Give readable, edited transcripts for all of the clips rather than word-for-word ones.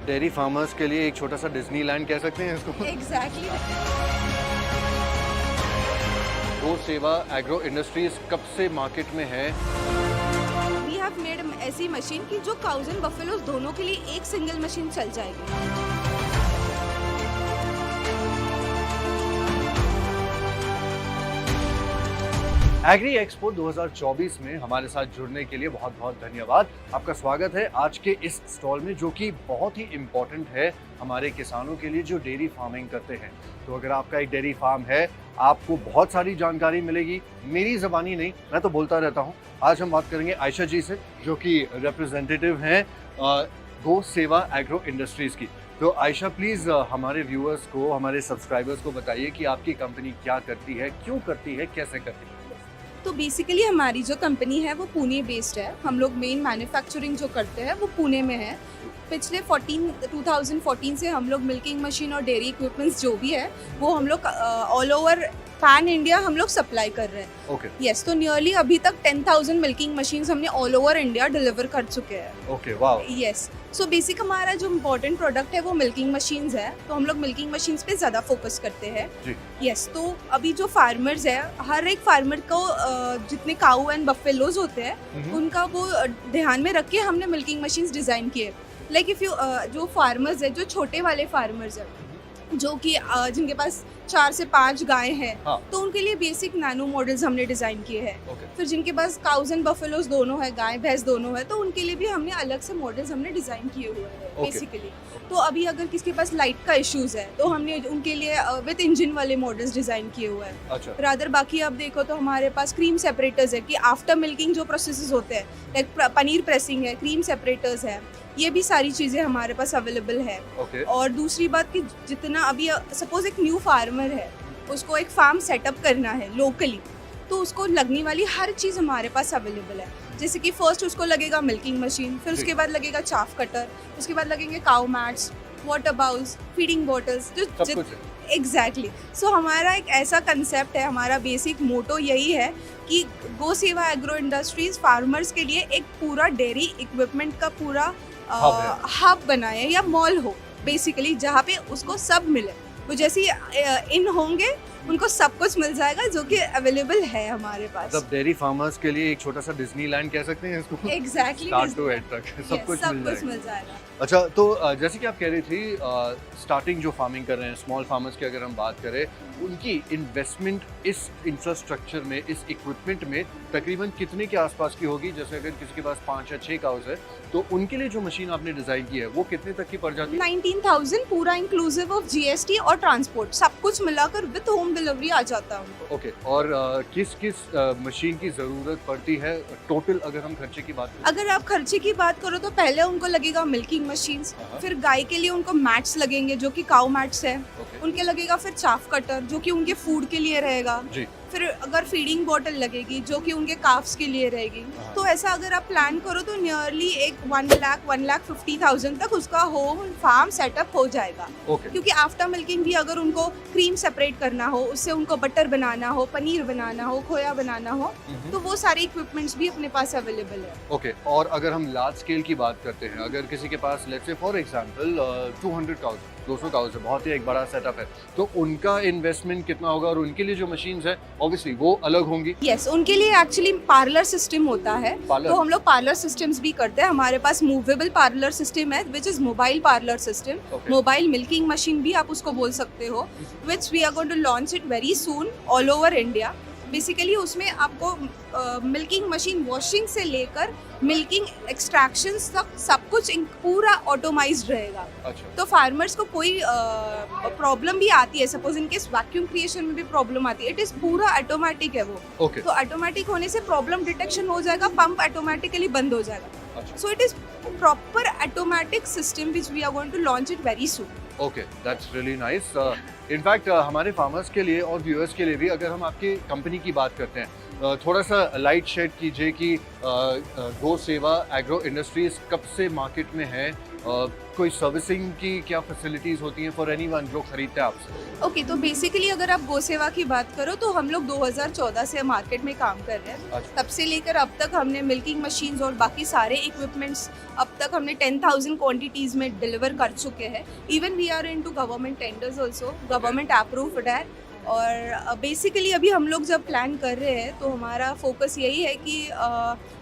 Dairy farmers के लिए एक छोटा सा डिज्नीलैंड कह सकते हैं इसको। एग्जैक्टली। गो सेवा एग्रो इंडस्ट्रीज कब से मार्केट में है? वी हैव मेड ऐसी मशीन कि जो काउज एंड बफेलोज दोनों के लिए एक सिंगल मशीन चल जाएगी। एग्री एक्सपो 2024 में हमारे साथ जुड़ने के लिए बहुत बहुत धन्यवाद। आपका स्वागत है आज के इस स्टॉल में, जो कि बहुत ही इम्पोर्टेंट है हमारे किसानों के लिए जो डेयरी फार्मिंग करते हैं। तो अगर आपका एक डेयरी फार्म है, आपको बहुत सारी जानकारी मिलेगी। मेरी ज़बानी नहीं, मैं तो बोलता रहता हूँ। आज हम बात करेंगे आयशा जी से, जो कि रिप्रेजेंटेटिव हैं गो सेवा एग्रो इंडस्ट्रीज़ की। तो आयशा प्लीज़ हमारे व्यूअर्स को, हमारे सब्सक्राइबर्स को बताइए कि आपकी कंपनी क्या करती है, क्यों करती है, कैसे करती है। तो बेसिकली हमारी जो कंपनी है वो पुणे बेस्ड है। हम लोग मेन मैन्युफैक्चरिंग जो करते हैं वो पुणे में है। पिछले 2014 से हम लोग मिल्किंग मशीन और डेयरी इक्विपमेंट्स जो भी है वो हम लोग ऑल ओवर पैन इंडिया हम लोग सप्लाई कर रहे हैं। ओके। यस, तो नियरली अभी तक 10,000 मिल्किंग मशीन्स हमने ऑल ओवर इंडिया डिलीवर कर चुके हैं। ओके, वाह। यस, सो बेसिक हमारा जो इम्पोर्टेंट प्रोडक्ट है वो मिल्किंग मशीन्स है। तो हम लोग मिल्किंग मशीन्स पे ज़्यादा फोकस करते हैं जी। यस, तो अभी जो फार्मर्स है, हर एक फार्मर को जितने काऊ एंड बफेलोज होते हैं उनका वो ध्यान में रख के हमने मिल्किंग मशीन्स डिज़ाइन किए। लाइक इफ़ यू जो फार्मर्स है, जो छोटे वाले फार्मर्स है, जो कि जिनके पास 4 से 5 गाय हैं, हाँ। तो उनके लिए बेसिक नैनो मॉडल्स हमने डिज़ाइन किए हैं। ओके। फिर जिनके पास काउज एंड बफेलोज दोनों है, गाय भैंस दोनों है, तो उनके लिए भी हमने अलग से मॉडल्स हमने डिज़ाइन किए हुए हैं बेसिकली। तो अभी अगर किसी के पास लाइट का इश्यूज है तो हमने उनके लिए विद इंजन वाले मॉडल्स डिज़ाइन किए हुए हैं। अच्छा। रादर बाकी आप देखो तो हमारे पास क्रीम सेपरेटर्स है कि आफ्टर मिल्किंग जो प्रोसेसेस होते हैं, लाइक पनीर प्रेसिंग है, क्रीम सेपरेटर्स है, ये भी सारी चीज़ें हमारे पास अवेलेबल है। ओके। और दूसरी बात कि जितना अभी सपोज एक न्यू फार्मर है, उसको एक फार्म सेटअप करना है लोकली, तो उसको लगने वाली हर चीज़ हमारे पास अवेलेबल है। जैसे कि फर्स्ट उसको लगेगा मिल्किंग मशीन, फिर उसके बाद लगेगा चाफ कटर, उसके बाद लगेंगे cow mats, water bowls, feeding bottles, जो एग्जैक्टली। सो हमारा एक ऐसा कंसेप्ट है, हमारा बेसिक मोटो यही है कि गो सेवा एग्रो इंडस्ट्रीज फार्मर्स के लिए एक पूरा डेयरी इक्विपमेंट का पूरा हब बनाए या मॉल हो बेसिकली, जहाँ पे उसको सब मिले। वो जैसे इन होंगे उनको सब कुछ मिल जाएगा जो कि अवेलेबल है हमारे पास। मतलब डेयरी फार्मर्स के लिए एक छोटा सा डिज्नीलैंड कह सकते हैं इसको। एग्जैक्टली, स्टार्ट टू एंड तक सब कुछ मिल जाएगा। अच्छा, तो जैसे कि आप कह रही थी, स्टार्टिंग जो फार्मिंग कर रहे हैं, स्मॉल फार्मर्स की अगर हम बात करें, उनकी इन्वेस्टमेंट इस इंफ्रास्ट्रक्चर में, इस इक्विपमेंट में तकरीबन कितने के आसपास की होगी? जैसे अगर किसी के पास 5 या 6 काउस है, तो उनके लिए जो मशीन आपने डिजाइन की है वो कितने तक की पड़ जाती है? 19,000 पूरा इंक्लूसिव ऑफ जीएसटी और ट्रांसपोर्ट, सब कुछ मिलाकर विद होम डिलीवरी आ जाता है उनको। ओके। और किस किस मशीन की जरूरत पड़ती है टोटल, अगर हम खर्चे की बात करें? अगर आप खर्चे की बात करो तो पहले उनको लगेगा मिल्किंग मशीन्स, फिर गाय के लिए उनको मैट्स लगेंगे जो कि काउ मैट्स है, उनके लगेगा फिर चाफ कटर जो कि उनके फूड के लिए रहेगा जी। फिर अगर फीडिंग बॉटल लगेगी जो कि उनके काफ्स के लिए रहेगी। तो ऐसा अगर आप प्लान करो तो नियरली एक 1,50,000 तक उसका होम फार्म सेटअप हो जाएगा। क्योंकि आफ्टर मिल्किंग भी अगर उनको क्रीम सेपरेट करना हो, उससे उनको बटर बनाना हो, पनीर बनाना हो, खोया बनाना हो, तो वो सारे इक्विपमेंट्स भी अपने पास अवेलेबल है। ओके। और अगर हम लार्ज स्केल की बात करते हैं, अगर किसी के पास let's say for example 200 cows है, बहुत ही एक बड़ा सेटअप है, तो उनका इन्वेस्टमेंट कितना होगा? और उनके लिए जो मशीन्स है ऑब्वियसली वो अलग होंगी। यस, उनके लिए एक्चुअली पार्लर सिस्टम होता है। तो हम लोग पार्लर सिस्टम्स भी करते हैं। हमारे पास मूवेबल पार्लर सिस्टम है which is mobile parlour system, mobile milking machine भी आप उसको बोल सकते हो, which we are going to launch it very soon all over India. Basically उसमें आपको मिल्किंग मशीन वॉशिंग से लेकर मिल्किंग एक्सट्रैक्शंस तक सब कुछ पूरा ऑटोमाइज्ड रहेगा। अच्छा। तो फार्मर्स को कोई प्रॉब्लम भी आती है, सपोज इनके वैक्यूम क्रिएशन में भी प्रॉब्लम आती है, इट इज पूरा ऑटोमेटिक है वो। Okay. तो ऑटोमेटिक होने से प्रॉब्लम डिटेक्शन हो जाएगा, पंप ऑटोमेटिकली बंद हो जाएगा। अच्छा। So it is proper automatic system which we are going to launch it very soon. Okay, that's really nice. In fact हमारे फार्मर्स के लिए और व्यूअर्स के लिए भी अगर हम आपकी कंपनी की बात करते हैं, थोड़ा सा लाइट शेड कीजिए कि गो सेवा एग्रो इंडस्ट्रीज कब से मार्केट में है, कोई सर्विसिंग की क्या फैसिलिटीज़ होती हैं फॉर एनीवन जो खरीदते हैं आपसे। ओके, तो बेसिकली अगर आप गोसेवा की बात करो तो हम लोग 2014 से मार्केट में काम कर रहे हैं। अच्छा। तब से लेकर अब तक हमने मिल्किंग मशीन्स और बाकी सारे इक्विपमेंट्स अब तक हमने 10,000 क्वांटिटीज़ में डिलीवर कर चुके हैं। Even we are into government tenders also, government approved है। और बेसिकली अभी हम लोग जब प्लान कर रहे हैं तो हमारा फोकस यही है कि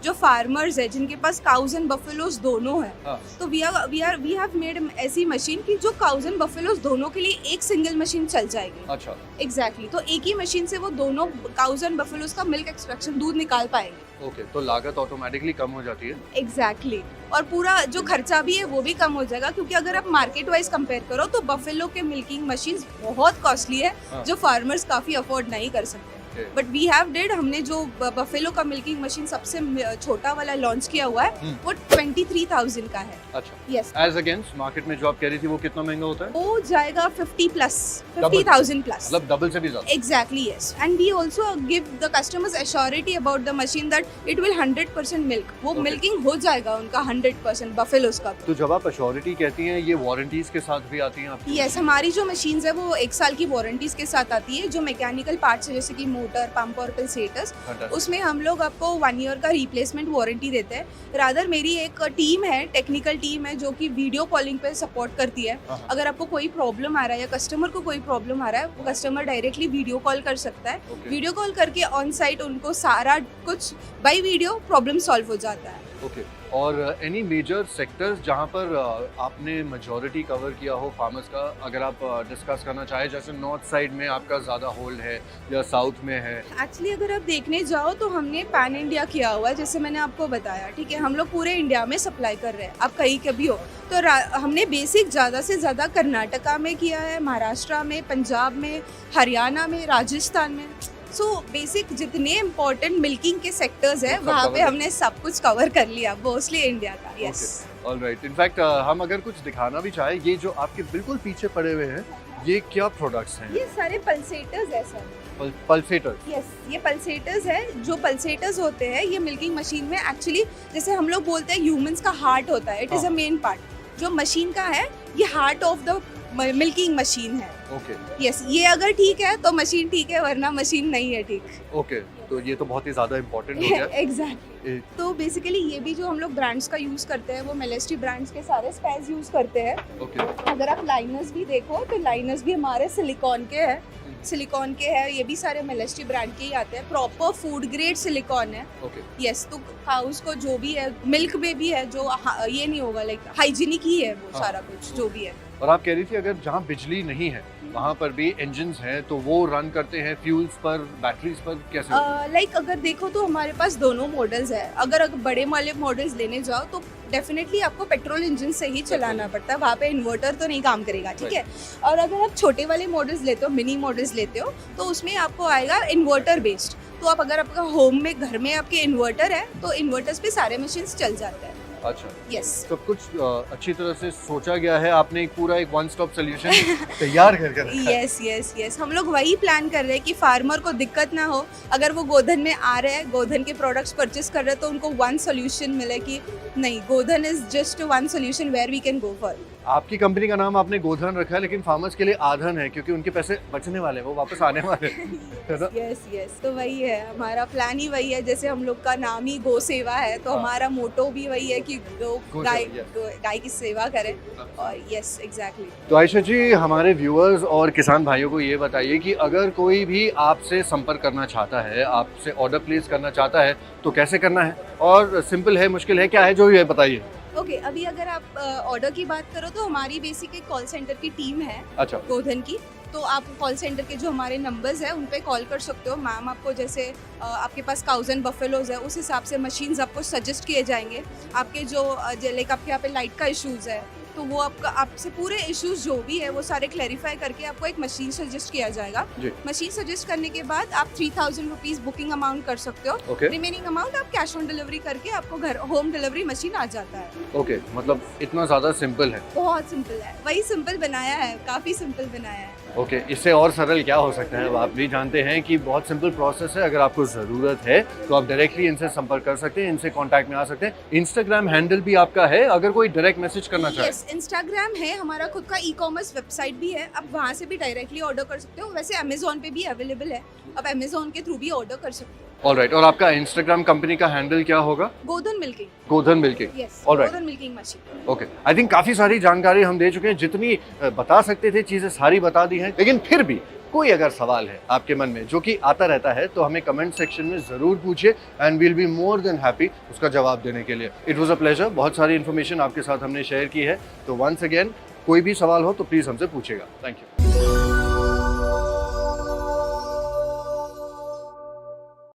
जो फार्मर्स है जिनके पास काउज एंड बफेलोज दोनों है, हाँ। तो वी हैव मेड ऐसी मशीन कि जो काउज एंड बफेलोज दोनों के लिए एक सिंगल मशीन चल जाएगी। अच्छा। एग्जैक्टली, तो एक ही मशीन से वो दोनों काउज एंड बफेलोज का मिल्क एक्सट्रैक्शन दूध निकाल पाएंगे। ओके, तो लागत ऑटोमेटिकली कम हो जाती है। एग्जैक्टली, और पूरा जो खर्चा भी है वो भी कम हो जाएगा, क्योंकि अगर आप मार्केट वाइज कंपेयर करो तो बफेलो के मिल्किंग मशीन्स बहुत कॉस्टली है, हाँ। जो फार्मर्स काफ़ी अफोर्ड नहीं कर सकते। बट वी हैव डिड, हमने जो बफेलो का मिल्किंग मशीन सबसे छोटा वाला लॉन्च किया हुआ है वो 23,000 का है। अच्छा। यस, एज अगेंस्ट मार्केट में जो आप कह रही थी वो कितना महंगा होता है? वो जाएगा 50,000 प्लस। मतलब डबल से भी ज्यादा। Exactly, yes. And we also give the customers assurity about the machine that it will 100% milk. वो Okay. मिल्किंग हो जाएगा उनका 100% बफेलोज का। तो जब आप अश्योरिटी कहती हैं ये वारंटीज के साथ भी आती हैं आपकी? यस, हमारी जो मशीन्स है वो 1 साल की वारंटीज के साथ आती है। जो मैकेनिकल पार्ट्स है जैसे कि मोटर, पंप और पल्सेटर्स, Fantastic. उसमें हम लोग आपको 1 ईयर का रिप्लेसमेंट वारंटी देते हैं। रादर मेरी एक टीम है, टेक्निकल टीम है, जो कि वीडियो कॉलिंग पे सपोर्ट करती है। हाँ। अगर आपको कोई प्रॉब्लम आ रहा है या कस्टमर को कोई प्रॉब्लम आ रहा है, वो कस्टमर डायरेक्टली वीडियो कॉल कर सकता है। Okay. वीडियो कॉल करके ऑन साइट उनको सारा कुछ बाय वीडियो प्रॉब्लम सॉल्व हो जाता है। ओके। और एनी मेजर सेक्टर्स जहाँ पर आपने मेजॉरिटी कवर किया हो फार्मर्स का, अगर आप डिस्कस करना चाहें, जैसे नॉर्थ साइड में आपका ज़्यादा होल्ड है या साउथ में है? एक्चुअली अगर आप देखने जाओ तो हमने पैन इंडिया किया हुआ है, जैसे मैंने आपको बताया, ठीक है। हम लोग पूरे इंडिया में सप्लाई कर रहे हैं, आप कहीं के भी हो। तो हमने बेसिक ज़्यादा से ज़्यादा कर्नाटका में किया है, महाराष्ट्र में, पंजाब में, हरियाणा में, राजस्थान में। सो बेसिक जितने इम्पोर्टेंट मिल्किंग के सेक्टर्स है सब वहाँ cover पे कर- हमने सब कुछ कवर कर लिया, मोस्टली इंडिया का। Yes, alright. इनफैक्ट हम अगर कुछ दिखाना भी चाहें, ये जो आपके बिल्कुल पीछे पड़े हुए हैं ये क्या प्रोडक्ट्स हैं? ये सारे पल्सेटर्स है सर। पल्सेटर्स। यस, ये पल्सेटर्स है। जो पल्सेटर्स होते हैं ये मिल्किंग मशीन में एक्चुअली, जैसे हम लोग बोलते हैं ह्यूमंस का हार्ट होता है, इट इज़ अ हाँ। Main part. जो मशीन का है ये heart of the milking machine है। ओके। यस, ये अगर ठीक है तो मशीन ठीक है, वरना मशीन नहीं है ठीक। ओके, तो ये तो बहुत ही ज़्यादा इम्पोर्टेंट हो गया। एग्जैक्टली। तो बेसिकली ये भी जो हम लोग ब्रांड्स का यूज़ करते हैं वो मेलेस्टी ब्रांड्स के सारे स्पेस यूज़ करते हैं। ओके। अगर आप लाइनर्स भी देखो तो लाइनर्स भी हमारे सिलिकॉन के हैं, सिलिकॉन के हैं। ये भी सारे मेलेस्टी ब्रांड के ही आते हैं, प्रॉपर फूड ग्रेड सिलिकॉन है। ओके। यस, तो काउस को जो भी है, मिल्क में भी है, जो ये नहीं होगा, लाइक हाइजीनिक ही है वो हाँ। सारा कुछ जो भी है। और आप कह रही थी अगर जहाँ बिजली नहीं है वहाँ पर भी इंजन्स हैं, तो वो रन करते हैं फ्यूल्स पर, बैटरीज पर, कैसे? लाइक अगर देखो तो हमारे पास दोनों मॉडल्स है। अगर बड़े वाले मॉडल्स लेने जाओ तो डेफिनेटली आपको पेट्रोल इंजन से ही चलाना पड़ता है, वहाँ पे इन्वर्टर तो नहीं काम करेगा, ठीक है। और अगर आप छोटे वाले मॉडल्स लेते हो, मिनी मॉडल्स लेते हो, तो उसमें आपको आएगा इन्वर्टर बेस्ड। तो आप अगर आपका होम में, घर में आपके इन्वर्टर है तो इन्वर्टर्स पे सारे मशीन्स चल जाते हैं। अच्छा। यस, सब कुछ अच्छी तरह से सोचा गया है, आपने एक पूरा एक वन स्टॉप सोल्यूशन तैयार करके रखा है। यस यस यस, हम लोग वही प्लान कर रहे हैं कि फार्मर को दिक्कत ना हो। अगर वो गोधन में आ रहे हैं, गोधन के प्रोडक्ट्स परचेस कर रहे हैं, तो उनको वन सोल्यूशन मिले कि नहीं, Godhan is just one solution where we can go for. आपकी कंपनी का नाम आपने गोधन रखा है, लेकिन फार्मर्स के लिए आधन है, क्योंकि उनके पैसे बचने वाले हैं, वो वापस आने वाले हैं, है ना? यस यस, तो वही है हमारा प्लान ही वही है। जैसे हम लोग का नाम ही गो सेवा है, तो हाँ। हमारा मोटो भी वही है कि गो गाय सेवा, गाय की सेवा करें। और यस, एग्जैक्टली। तो आयशा जी, हमारे व्यूअर्स और किसान भाइयों को ये बताइए कि अगर कोई भी आपसे संपर्क करना चाहता है, आपसे ऑर्डर प्लेस करना चाहता है, तो कैसे करना है? और सिंपल है, मुश्किल है, क्या है, जो ये बताइए। ओके, अभी अगर आप ऑर्डर की बात करो तो हमारी बेसिक एक कॉल सेंटर की टीम है अच्छा। गोधन की। तो आप कॉल सेंटर के जो हमारे नंबर्स हैं उन पे कॉल कर सकते हो। मैम आपको जैसे आपके पास काउज एंड बफेलोज है, उस हिसाब से मशीन्स आपको सजेस्ट किए जाएंगे। आपके जो लाइक आपके यहाँ पे लाइट का इश्यूज़ है, तो वो आपसे पूरे इश्यूज जो भी है वो सारे क्लैरिफाई करके आपको एक मशीन सजेस्ट किया जाएगा। जी। मशीन सजेस्ट करने के बाद आप 3,000 रुपीज़ बुकिंग अमाउंट कर सकते हो। ओके। रिमेनिंग अमाउंट आप कैश ऑन डिलीवरी करके आपको घर होम डिलीवरी मशीन आ जाता है। ओके, मतलब इतना ज़्यादा सिंपल है। बहुत सिंपल है, वही सिंपल बनाया है, काफ़ी सिंपल बनाया है। ओके, इससे और सरल क्या हो सकता है। अब आप भी जानते हैं कि बहुत सिंपल प्रोसेस है। अगर आपको ज़रूरत है तो आप डायरेक्टली इनसे संपर्क कर सकते हैं, इनसे कांटेक्ट में आ सकते हैं। इंस्टाग्राम हैंडल भी आपका है अगर कोई डायरेक्ट मैसेज करना चाहे। यस, इंस्टाग्राम है, हमारा खुद का ई-कॉमर्स वेबसाइट भी है, आप वहाँ से भी डायरेक्टली ऑर्डर कर सकते हो। वैसे अमेजोन पे भी अवेलेबल है, आप अमेजोन के थ्रू भी ऑर्डर कर सकते हो। ऑलराइट, और आपका इंस्टाग्राम कंपनी का हैंडल क्या होगा? Godhan milking. Godhan milking. Yes, alright, Godhan milking machine. Okay. I think काफ़ी सारी जानकारी हम दे चुके हैं, जितनी बता सकते थे चीज़ें सारी बता दी हैं। लेकिन फिर भी कोई अगर सवाल है आपके मन में जो कि आता रहता है तो हमें कमेंट सेक्शन में ज़रूर पूछिए and we'll be more than happy उसका जवाब देने के लिए। इट वाज अ प्लेजर, बहुत सारी इन्फॉर्मेशन आपके साथ हमने शेयर की है। तो वंस अगेन कोई भी सवाल हो तो प्लीज़ हमसे पूछिएगा। Thank you.